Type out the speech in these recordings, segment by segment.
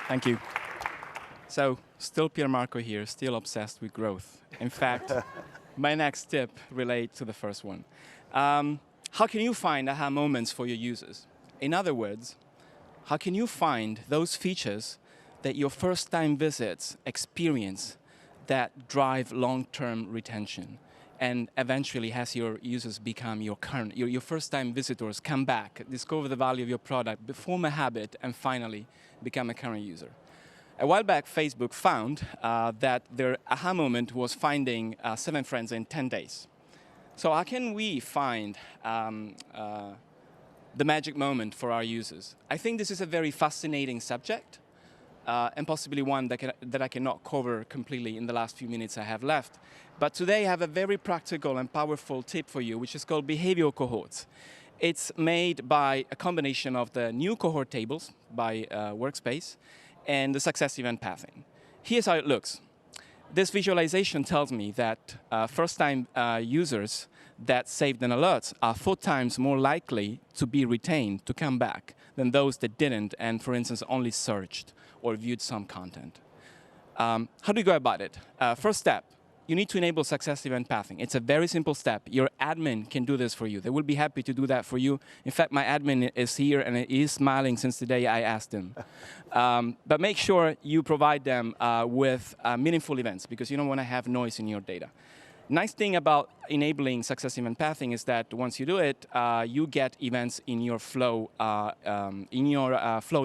Thank you. So, still Piermarco here, still obsessed with growth. In fact, my next tip relates to the first one. How can you find aha moments for your users? In other words, how can you find those features that your first-time visits experience that drive long-term retention and eventually has your users become your first-time visitors come back, discover the value of your product, form a habit, and finally become a current user? A while back, Facebook found that their aha moment was finding 7 friends in 10 days. So how can we find the magic moment for our users? I think this is a very fascinating subject, and possibly one that I cannot cover completely in the last few minutes I have left. But today I have a very practical and powerful tip for you, which is called behavioral cohorts. It's made by a combination of the new cohort tables by Workspace and the success event pathing. Here's how it looks. This visualization tells me that first-time users that saved an alert are 4 times more likely to be retained, to come back, than those that didn't and, for instance, only searched or viewed some content. How do you go about it? First step, you need to enable success event pathing. It's a very simple step. Your admin can do this for you. They will be happy to do that for you. In fact, my admin is here and he is smiling since the day I asked him. But make sure you provide them with meaningful events because you don't want to have noise in your data. Nice thing about enabling success event pathing is that once you do it, you get events in your flow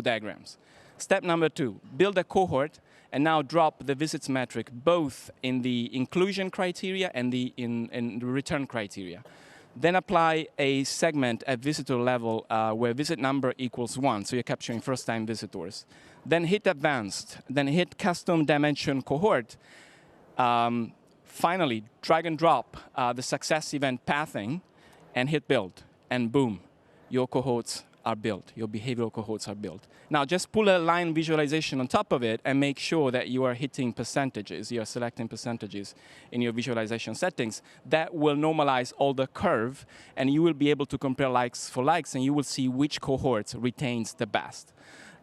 diagrams. Step number 2, build a cohort and now drop the visits metric both in the inclusion criteria and in the return criteria. Then apply a segment at visitor level where visit number equals 1, so you're capturing first-time visitors. Then hit advanced, then hit custom dimension cohort. Finally, drag and drop the success event pathing and hit build. And boom, your cohorts are built. Your behavioral cohorts are built. Now, just pull a line visualization on top of it and make sure that you are hitting percentages. You are selecting percentages in your visualization settings. That will normalize all the curve, and you will be able to compare likes for likes, and you will see which cohort retains the best.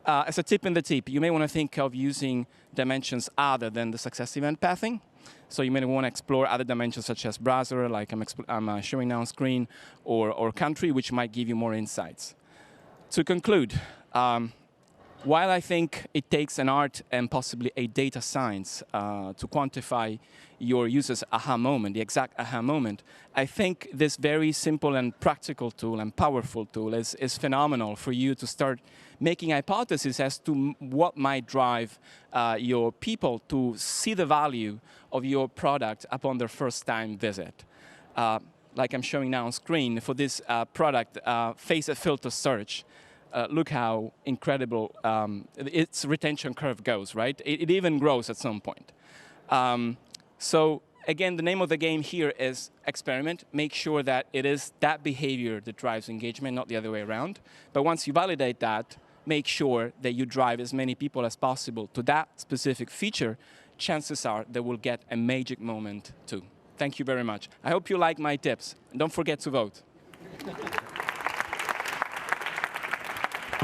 As a tip in the tip, you may want to think of using dimensions other than the success event pathing. So you may want to explore other dimensions such as browser, like I'm showing now on screen, or country, which might give you more insights. To conclude, while I think it takes an art and possibly a data science to quantify your user's aha moment, the exact aha moment, I think this very simple and practical tool and powerful tool is phenomenal for you to start making hypotheses as to what might drive your people to see the value of your product upon their first-time visit. Like I'm showing now on screen, for this product, face a filter search, look how incredible its retention curve goes, right? It even grows at some point. So again, the name of the game here is experiment. Make sure that it is that behavior that drives engagement, not the other way around. But once you validate that, make sure that you drive as many people as possible to that specific feature. Chances are they will get a magic moment too. Thank you very much. I hope you like my tips. And don't forget to vote.